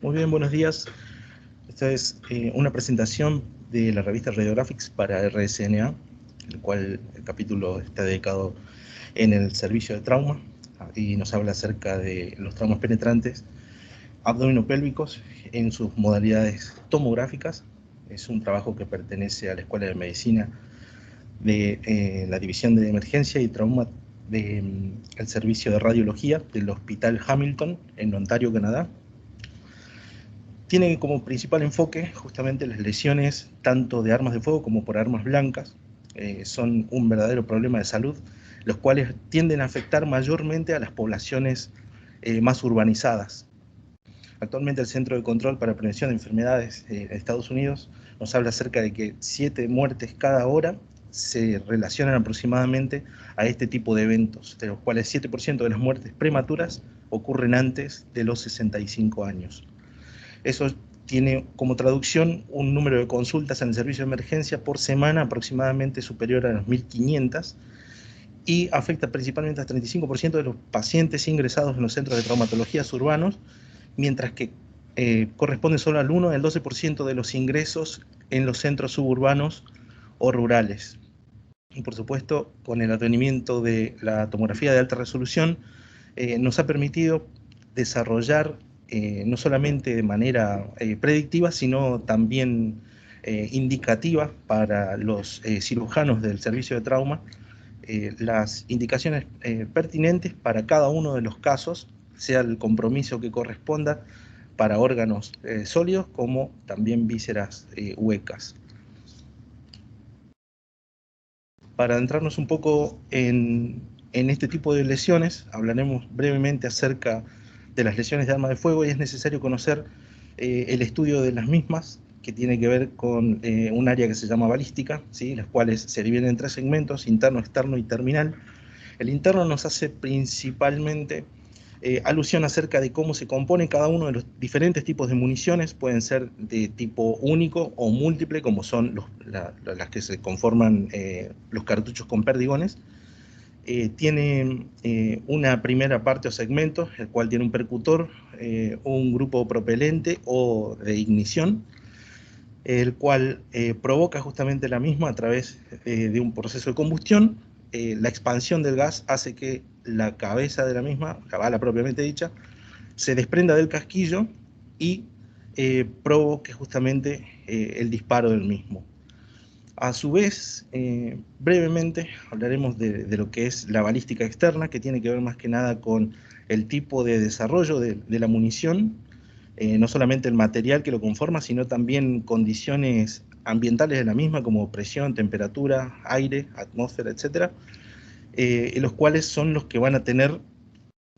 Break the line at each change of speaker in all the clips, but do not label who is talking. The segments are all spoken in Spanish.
Muy bien, buenos días. Esta es una presentación de la revista Radiographics para RSNA, el cual el capítulo está dedicado en el servicio de trauma y nos habla acerca de los traumas penetrantes abdominopélvicos en sus modalidades tomográficas. Es un trabajo que pertenece a la Escuela de Medicina de la División de Emergencia y Trauma del Servicio de Radiología del Hospital Hamilton en Ontario, Canadá. Tiene como principal enfoque justamente las lesiones tanto de armas de fuego como por armas blancas. Son un verdadero problema de salud, los cuales tienden a afectar mayormente a las poblaciones más urbanizadas. Actualmente el Centro de Control para Prevención de Enfermedades de Estados Unidos nos habla acerca de que 7 muertes cada hora se relacionan aproximadamente a este tipo de eventos, de los cuales 7% de las muertes prematuras ocurren antes de los 65 años. Eso tiene como traducción un número de consultas en el servicio de emergencia por semana aproximadamente superior a las 1.500 y afecta principalmente al 35% de los pacientes ingresados en los centros de traumatologías urbanos, mientras que corresponde solo al 1 al 12% de los ingresos en los centros suburbanos o rurales. Y por supuesto, con el advenimiento de la tomografía de alta resolución, nos ha permitido desarrollar no solamente de manera predictiva, sino también indicativa para los cirujanos del servicio de trauma, las indicaciones pertinentes para cada uno de los casos, sea el compromiso que corresponda para órganos sólidos como también vísceras huecas. Para adentrarnos un poco en este tipo de lesiones, hablaremos brevemente acerca de las lesiones de arma de fuego y es necesario conocer el estudio de las mismas, que tiene que ver con un área que se llama balística, ¿sí? Las cuales se dividen en 3 segmentos: interno, externo y terminal. El interno nos hace principalmente alusión acerca de cómo se compone cada uno de los diferentes tipos de municiones. Pueden ser de tipo único o múltiple, como son las que se conforman los cartuchos con perdigones. Tiene una primera parte o segmento, el cual tiene un percutor, un grupo propelente o de ignición, el cual provoca justamente la misma a través de un proceso de combustión. La expansión del gas hace que la cabeza de la misma, la bala propiamente dicha, se desprenda del casquillo y provoque justamente el disparo del mismo. A su vez, brevemente hablaremos de lo que es la balística externa, que tiene que ver más que nada con el tipo de desarrollo de la munición, no solamente el material que lo conforma, sino también condiciones ambientales de la misma, como presión, temperatura, aire, atmósfera, etc., los cuales son los que van a tener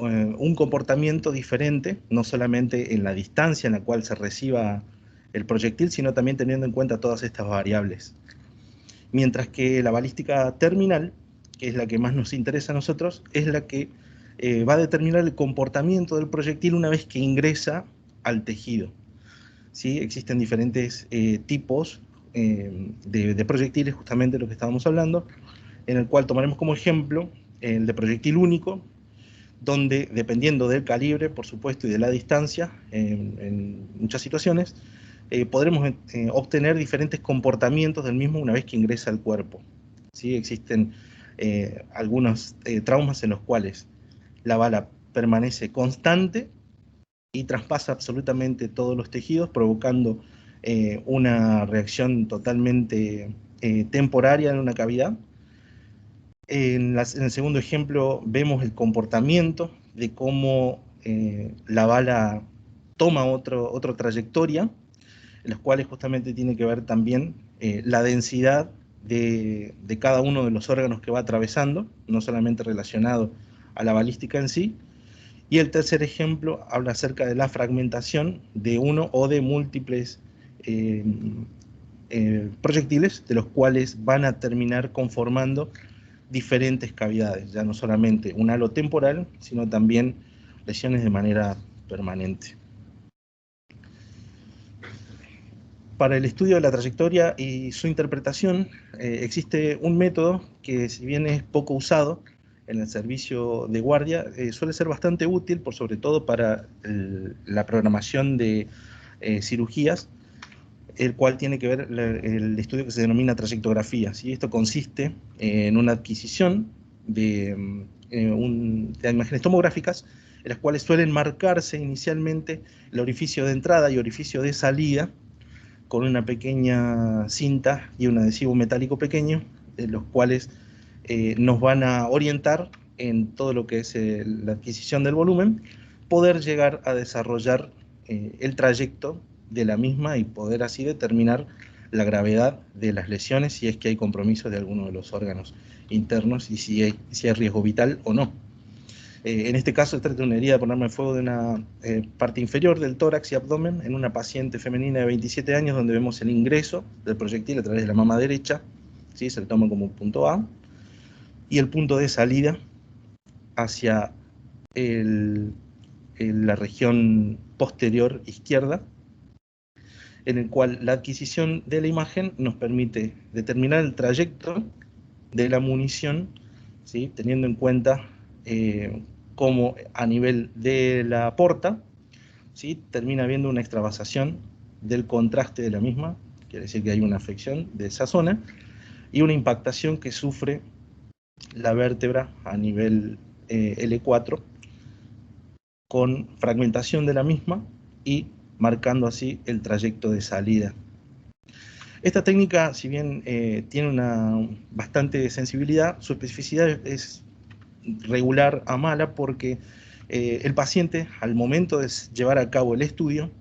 un comportamiento diferente, no solamente en la distancia en la cual se reciba el proyectil, sino también teniendo en cuenta todas estas variables. Mientras que la balística terminal, que es la que más nos interesa a nosotros, es la que va a determinar el comportamiento del proyectil una vez que ingresa al tejido. ¿Sí? Existen diferentes tipos de proyectiles, justamente de lo que estábamos hablando, en el cual tomaremos como ejemplo el de proyectil único, donde dependiendo del calibre, por supuesto, y de la distancia, en muchas situaciones, podremos obtener diferentes comportamientos del mismo una vez que ingresa al cuerpo. ¿Sí? Existen algunos traumas en los cuales la bala permanece constante y traspasa absolutamente todos los tejidos, provocando una reacción totalmente temporaria en una cavidad. En el segundo ejemplo vemos el comportamiento de cómo la bala toma otra trayectoria, en los cuales justamente tiene que ver también la densidad de cada uno de los órganos que va atravesando, no solamente relacionado a la balística en sí. Y el tercer ejemplo habla acerca de la fragmentación de uno o de múltiples proyectiles, de los cuales van a terminar conformando diferentes cavidades, ya no solamente un halo temporal, sino también lesiones de manera permanente. Para el estudio de la trayectoria y su interpretación existe un método que, si bien es poco usado, en el servicio de guardia, suele ser bastante útil, por sobre todo para la programación de cirugías, el cual tiene que ver el estudio que se denomina trayectografía, ¿sí? Esto consiste en una adquisición de imágenes tomográficas, en las cuales suelen marcarse inicialmente el orificio de entrada y orificio de salida con una pequeña cinta y un adhesivo metálico pequeño, los cuales nos van a orientar en todo lo que es la adquisición del volumen, poder llegar a desarrollar el trayecto de la misma y poder así determinar la gravedad de las lesiones, si es que hay compromiso de alguno de los órganos internos y si hay riesgo vital o no. En este caso se trata de una herida por arma de fuego de una parte inferior del tórax y abdomen en una paciente femenina de 27 años, donde vemos el ingreso del proyectil a través de la mama derecha, ¿sí? Se le toma como punto A, y el punto de salida hacia la región posterior izquierda, en el cual la adquisición de la imagen nos permite determinar el trayecto de la munición, ¿sí? Teniendo en cuenta cómo a nivel de la porta, ¿sí? Termina habiendo una extravasación del contraste de la misma, quiere decir que hay una afección de esa zona, y una impactación que sufre la vértebra a nivel L4, con fragmentación de la misma y marcando así el trayecto de salida. Esta técnica, si bien tiene una bastante sensibilidad, su especificidad es regular a mala, porque el paciente, al momento de llevar a cabo el estudio,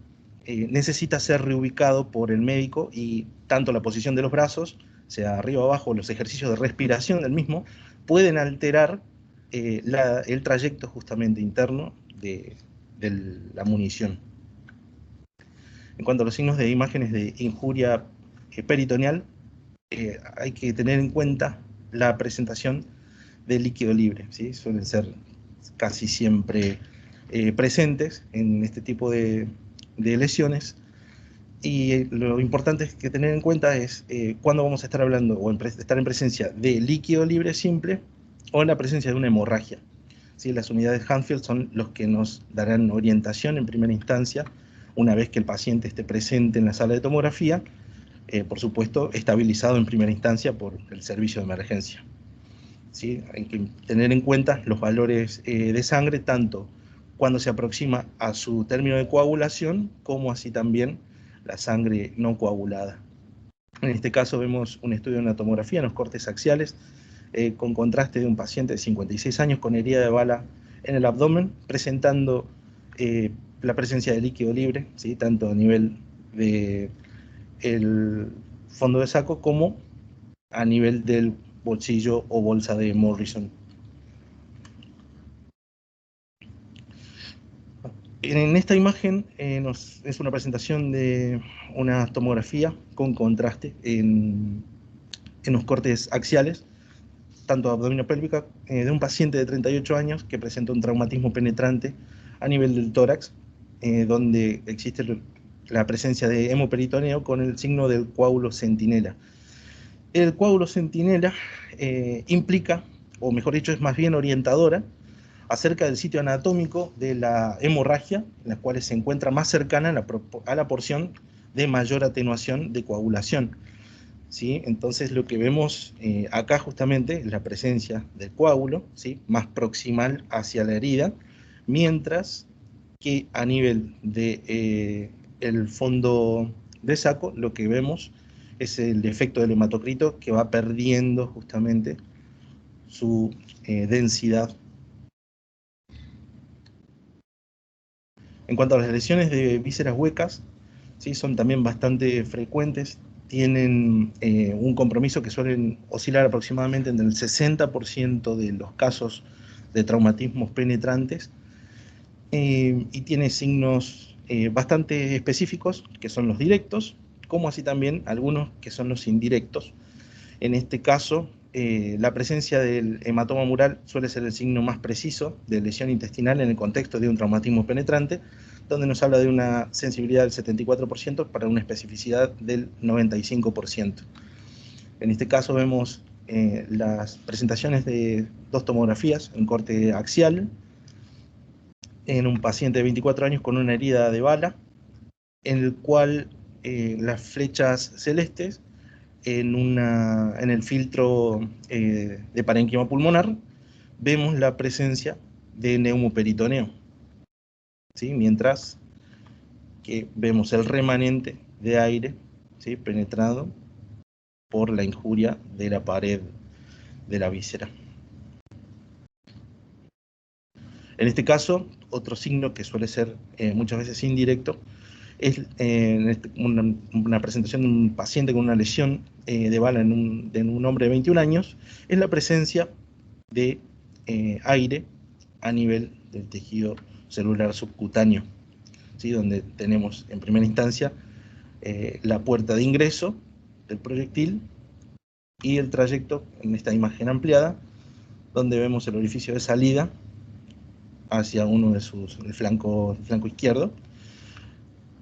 necesita ser reubicado por el médico, y tanto la posición de los brazos, sea arriba o abajo, los ejercicios de respiración del mismo, pueden alterar el trayecto justamente interno de la munición. En cuanto a los signos de imágenes de injuria peritoneal, hay que tener en cuenta la presentación de líquido libre, ¿sí? Suelen ser casi siempre presentes en este tipo de lesiones, y lo importante es que tener en cuenta es cuándo vamos a estar hablando o estar en presencia de líquido libre simple o en la presencia de una hemorragia, ¿sí? Las unidades Hadfield son los que nos darán orientación en primera instancia, una vez que el paciente esté presente en la sala de tomografía, por supuesto estabilizado en primera instancia por el servicio de emergencia. ¿Sí? Hay que tener en cuenta los valores de sangre, tanto cuando se aproxima a su término de coagulación, como así también la sangre no coagulada. En este caso vemos un estudio de una tomografía en los cortes axiales, con contraste de un paciente de 56 años con herida de bala en el abdomen, presentando la presencia de líquido libre, ¿sí? Tanto a nivel del fondo de saco como a nivel del bolsillo o bolsa de Morrison. En esta imagen es una presentación de una tomografía con contraste en los cortes axiales, tanto abdominopélvica, de un paciente de 38 años que presenta un traumatismo penetrante a nivel del tórax, donde existe la presencia de hemoperitoneo con el signo del coágulo centinela. El coágulo centinela implica, o mejor dicho, es más bien orientadora acerca del sitio anatómico de la hemorragia, en la cual se encuentra más cercana a la porción de mayor atenuación de coagulación, ¿sí? Entonces lo que vemos acá justamente es la presencia del coágulo, ¿sí? Más proximal hacia la herida, mientras que a nivel de el fondo de saco lo que vemos es el efecto del hematocrito, que va perdiendo justamente su densidad. En cuanto a las lesiones de vísceras huecas, ¿sí? Son también bastante frecuentes, tienen un compromiso que suelen oscilar aproximadamente entre el 60% de los casos de traumatismos penetrantes, y tiene signos bastante específicos, que son los directos, como así también algunos que son los indirectos. En este caso, la presencia del hematoma mural suele ser el signo más preciso de lesión intestinal en el contexto de un traumatismo penetrante, donde nos habla de una sensibilidad del 74% para una especificidad del 95%. En este caso vemos las presentaciones de 2 tomografías en corte axial en un paciente de 24 años con una herida de bala, en el cual las flechas celestes en el filtro de parénquima pulmonar vemos la presencia de neumoperitoneo, ¿sí? Mientras que vemos el remanente de aire, ¿sí?, penetrado por la injuria de la pared de la víscera. En este caso, otro signo que suele ser muchas veces indirecto es una presentación de un paciente con una lesión de bala en un hombre de 21 años, es la presencia de aire a nivel del tejido celular subcutáneo, ¿sí?, donde tenemos en primera instancia la puerta de ingreso del proyectil y el trayecto en esta imagen ampliada, donde vemos el orificio de salida hacia uno de el flanco izquierdo,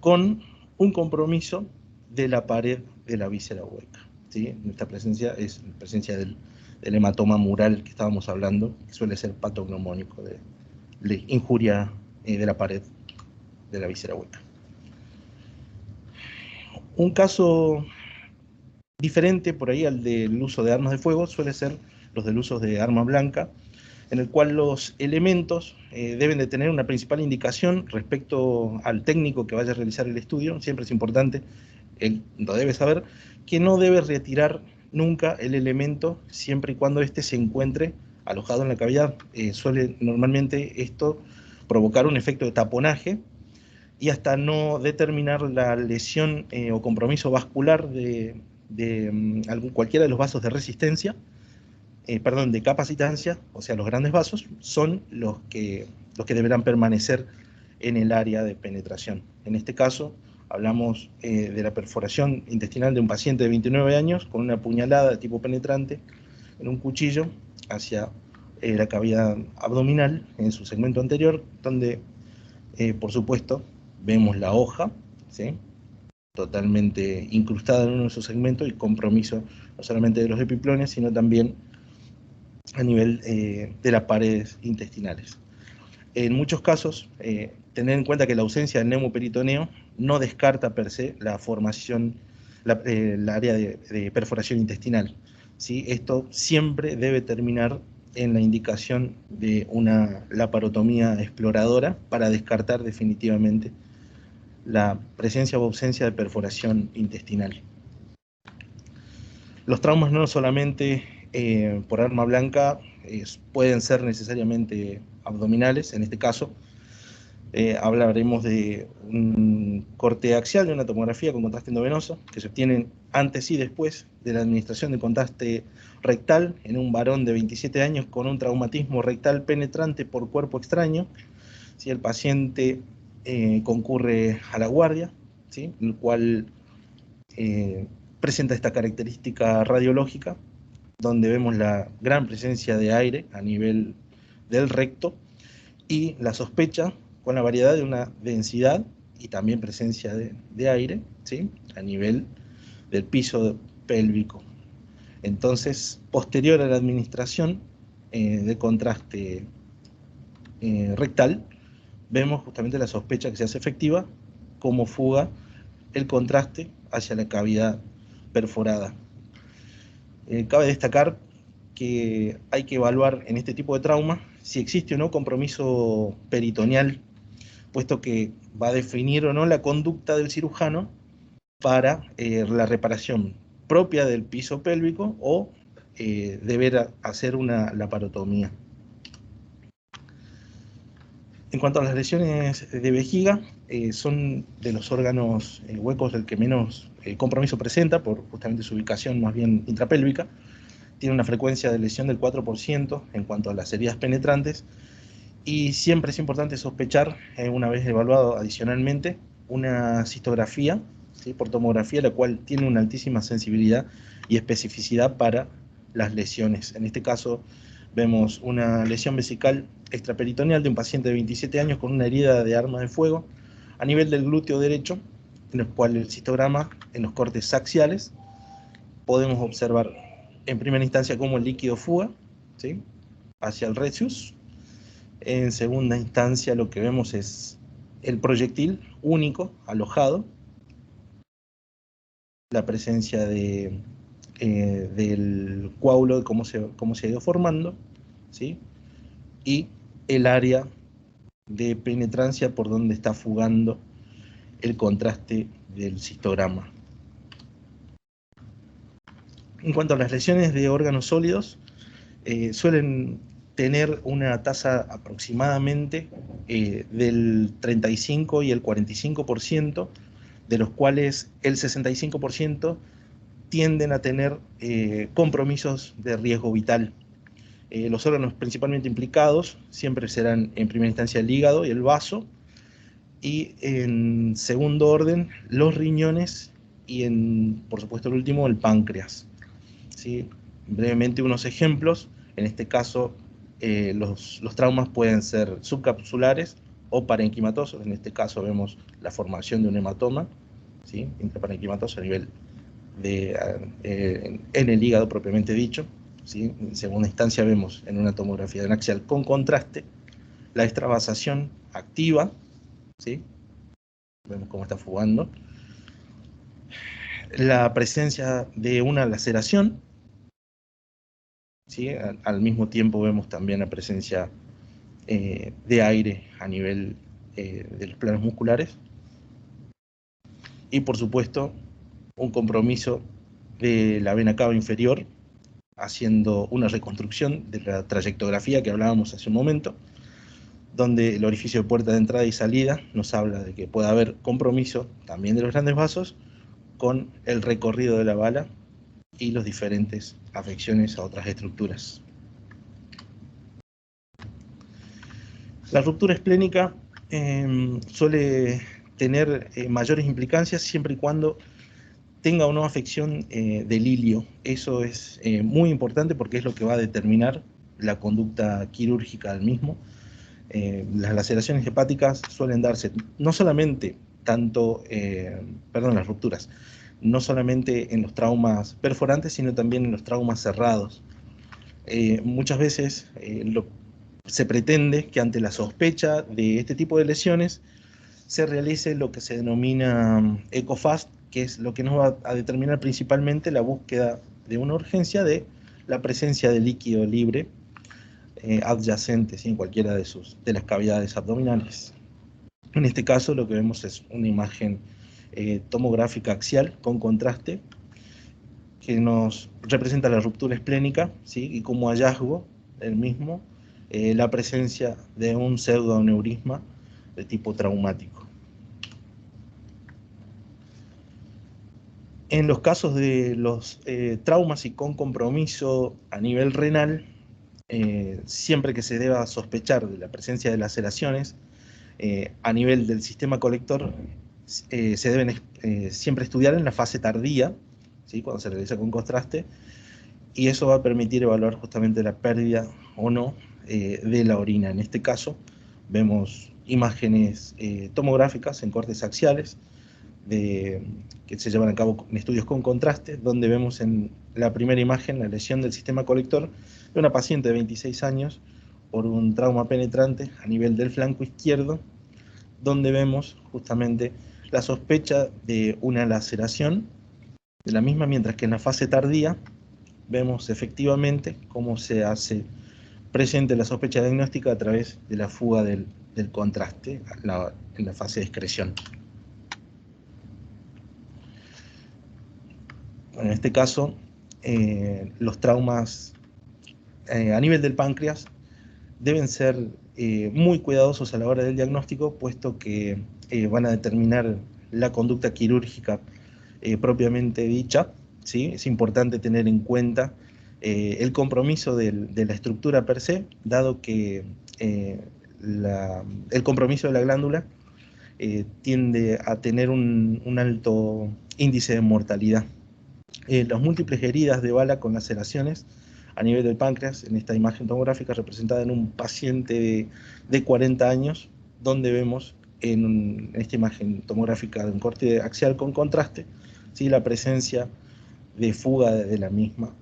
con un compromiso de la pared de la víscera hueca, ¿sí? Esta presencia es la presencia del hematoma mural que estábamos hablando, que suele ser patognomónico de injuria de la pared de la víscera hueca. Un caso diferente por ahí al del uso de armas de fuego suele ser los del uso de arma blanca, en el cual los elementos deben de tener una principal indicación respecto al técnico que vaya a realizar el estudio. Siempre es importante, él lo debe saber, que no debe retirar nunca el elemento siempre y cuando éste se encuentre alojado en la cavidad. Suele normalmente esto provocar un efecto de taponaje y hasta no determinar la lesión o compromiso vascular de cualquiera de los vasos de resistencia, de capacitancia, o sea, los grandes vasos, son los que deberán permanecer en el área de penetración. En este caso, hablamos de la perforación intestinal de un paciente de 29 años con una puñalada de tipo penetrante en un cuchillo hacia la cavidad abdominal en su segmento anterior, donde, por supuesto, vemos la hoja, ¿sí?, totalmente incrustada en uno de sus segmentos y compromiso no solamente de los epiplones, sino también a nivel de las paredes intestinales. En muchos casos, tener en cuenta que la ausencia del neumoperitoneo no descarta per se la formación, la área de perforación intestinal, ¿sí? Esto siempre debe terminar en la indicación de una laparotomía exploradora para descartar definitivamente la presencia o ausencia de perforación intestinal. Los traumas no solamente por arma blanca pueden ser necesariamente abdominales. En este caso hablaremos de un corte axial de una tomografía con contraste endovenoso que se obtiene antes y después de la administración de contraste rectal en un varón de 27 años con un traumatismo rectal penetrante por cuerpo extraño. Si el paciente concurre a la guardia, ¿sí?, el cual presenta esta característica radiológica, donde vemos la gran presencia de aire a nivel del recto y la sospecha con la variedad de una densidad y también presencia de aire, ¿sí?, a nivel del piso pélvico. Entonces, posterior a la administración de contraste rectal, vemos justamente la sospecha que se hace efectiva como fuga el contraste hacia la cavidad perforada. Cabe destacar que hay que evaluar en este tipo de trauma si existe o no compromiso peritoneal, puesto que va a definir o no la conducta del cirujano para la reparación propia del piso pélvico o deber hacer una laparotomía. En cuanto a las lesiones de vejiga, son de los órganos huecos del que menos compromiso presenta, por justamente su ubicación más bien intrapélvica. Tiene una frecuencia de lesión del 4% en cuanto a las heridas penetrantes, y siempre es importante sospechar, una vez evaluado adicionalmente, una cistografía, ¿sí?, por tomografía, la cual tiene una altísima sensibilidad y especificidad para las lesiones. En este caso vemos una lesión vesical extraperitoneal de un paciente de 27 años con una herida de arma de fuego a nivel del glúteo derecho, en el cual el cistograma en los cortes axiales podemos observar en primera instancia como el líquido fuga, ¿sí?, hacia el retius. En segunda instancia lo que vemos es el proyectil único, alojado, la presencia del coágulo, de cómo se ha ido formando, ¿sí?, y el área de penetrancia por donde está fugando el contraste del cistograma. En cuanto a las lesiones de órganos sólidos, suelen tener una tasa aproximadamente del 35 y el 45%, de los cuales el 65% tienden a tener compromisos de riesgo vital. Los órganos principalmente implicados siempre serán en primera instancia el hígado y el vaso, y en segundo orden los riñones y por supuesto el último, el páncreas, ¿sí? Brevemente unos ejemplos: en este caso los traumas pueden ser subcapsulares o parenquimatosos. En este caso vemos la formación de un hematoma, ¿sí?, intraparenquimatoso a nivel en el hígado propiamente dicho, ¿sí? En segunda instancia vemos en una tomografía de axial con contraste la extravasación activa, ¿sí?, vemos cómo está fugando, la presencia de una laceración, ¿sí?, al mismo tiempo vemos también la presencia de aire a nivel de los planos musculares, y por supuesto un compromiso de la vena cava inferior, haciendo una reconstrucción de la trayectografía que hablábamos hace un momento, donde el orificio de puerta de entrada y salida nos habla de que puede haber compromiso también de los grandes vasos con el recorrido de la bala y las diferentes afecciones a otras estructuras. La ruptura esplénica suele tener mayores implicancias siempre y cuando tenga o no afección del hilio. Eso es muy importante porque es lo que va a determinar la conducta quirúrgica del mismo. Las laceraciones hepáticas suelen darse no solamente las rupturas, no solamente en los traumas perforantes, sino también en los traumas cerrados. Muchas veces se pretende que ante la sospecha de este tipo de lesiones se realice lo que se denomina ECOFAST, que es lo que nos va a determinar principalmente la búsqueda de una urgencia de la presencia de líquido libre adyacente, ¿sí?, en cualquiera de las cavidades abdominales. En este caso lo que vemos es una imagen tomográfica axial con contraste que nos representa la ruptura esplénica, ¿sí?, y como hallazgo el mismo la presencia de un pseudoaneurisma de tipo traumático. En los casos de los traumas y con compromiso a nivel renal, siempre que se deba sospechar de la presencia de laceraciones a nivel del sistema colector, se deben siempre estudiar en la fase tardía, ¿sí?, cuando se realiza con contraste, y eso va a permitir evaluar justamente la pérdida o no de la orina. En este caso vemos imágenes tomográficas en cortes axiales que se llevan a cabo en estudios con contraste, donde vemos en la primera imagen la lesión del sistema colector de una paciente de 26 años por un trauma penetrante a nivel del flanco izquierdo, donde vemos justamente la sospecha de una laceración de la misma, mientras que en la fase tardía vemos efectivamente cómo se hace presente la sospecha diagnóstica a través de la fuga del contraste en la fase de excreción. En este caso, los traumas a nivel del páncreas deben ser muy cuidadosos a la hora del diagnóstico, puesto que van a determinar la conducta quirúrgica propiamente dicha, ¿sí? Es importante tener en cuenta el compromiso de la estructura per se, dado que el compromiso de la glándula tiende a tener un alto índice de mortalidad. Las múltiples heridas de bala con laceraciones a nivel del páncreas, en esta imagen tomográfica representada en un paciente de 40 años, donde vemos en esta imagen tomográfica de un corte axial con contraste, ¿sí?, la presencia de fuga de la misma.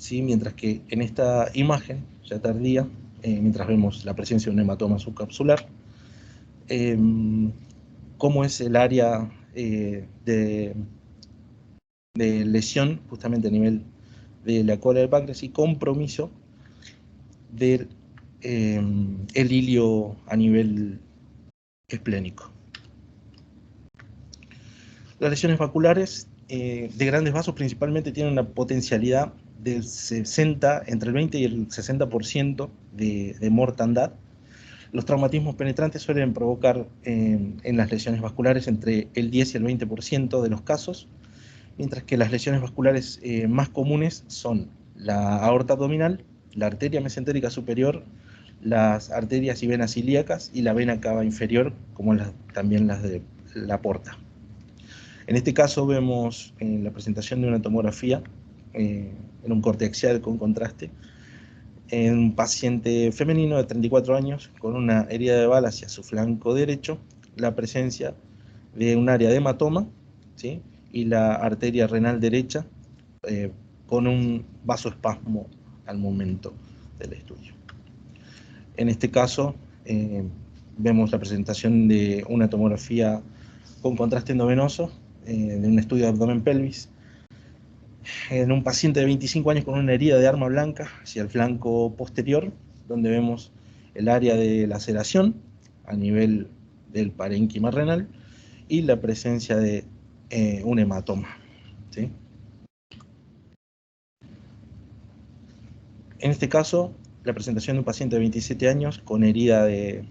¿sí? Mientras que en esta imagen, ya tardía, mientras vemos la presencia de un hematoma subcapsular, cómo es el área de lesión justamente a nivel de la cola del páncreas y compromiso del el hilio a nivel esplénico. Las lesiones vasculares de grandes vasos principalmente tienen una potencialidad del 60, entre el 20 y el 60% de mortandad. Los traumatismos penetrantes suelen provocar en las lesiones vasculares entre el 10 y el 20% de los casos, mientras que las lesiones vasculares más comunes son la aorta abdominal, la arteria mesentérica superior, las arterias y venas ilíacas y la vena cava inferior, como también las de la porta. En este caso vemos en la presentación de una tomografía en un corte axial con contraste en un paciente femenino de 34 años con una herida de bala hacia su flanco derecho, la presencia de un área de hematoma, ¿sí? Y la arteria renal derecha con un vasoespasmo al momento del estudio. En este caso vemos la presentación de una tomografía con contraste endovenoso de un estudio de abdomen-pelvis en un paciente de 25 años con una herida de arma blanca hacia el flanco posterior, donde vemos el área de laceración a nivel del parénquima renal y la presencia de un hematoma, ¿sí? En este caso, la presentación de un paciente de 27 años con herida de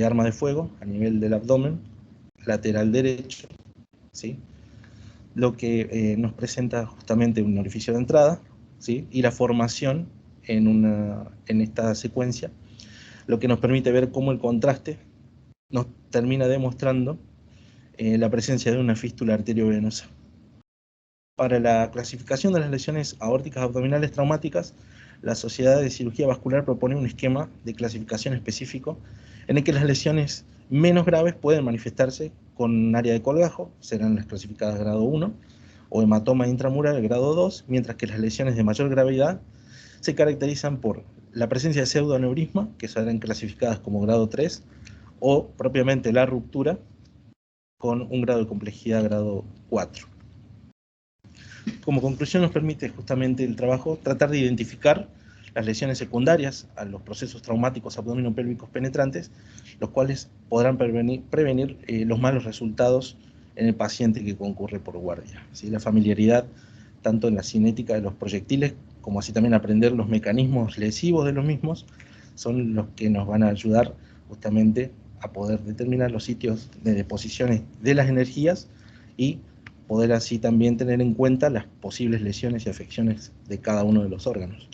arma de fuego a nivel del abdomen lateral derecho, ¿sí? Lo que nos presenta justamente un orificio de entrada, ¿sí? Y la formación en esta secuencia, lo que nos permite ver cómo el contraste nos termina demostrando la presencia de una fístula arteriovenosa. Para la clasificación de las lesiones aórticas abdominales traumáticas, la Sociedad de Cirugía Vascular propone un esquema de clasificación específico en el que las lesiones menos graves pueden manifestarse con un área de colgajo, serán las clasificadas grado 1, o hematoma intramural grado 2, mientras que las lesiones de mayor gravedad se caracterizan por la presencia de pseudoaneurisma, que serán clasificadas como grado 3, o propiamente la ruptura con un grado de complejidad grado 4. Como conclusión nos permite justamente el trabajo tratar de identificar las lesiones secundarias a los procesos traumáticos abdominopélvicos penetrantes, los cuales podrán prevenir los malos resultados en el paciente que concurre por guardia. ¿Sí? La familiaridad tanto en la cinética de los proyectiles como así también aprender los mecanismos lesivos de los mismos son los que nos van a ayudar justamente a poder determinar los sitios de deposiciones de las energías y poder así también tener en cuenta las posibles lesiones y afecciones de cada uno de los órganos.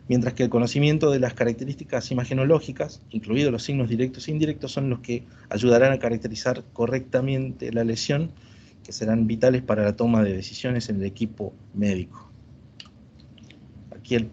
Mientras que el conocimiento de las características imagenológicas, incluidos los signos directos e indirectos, son los que ayudarán a caracterizar correctamente la lesión, que serán vitales para la toma de decisiones en el equipo médico. Aquí el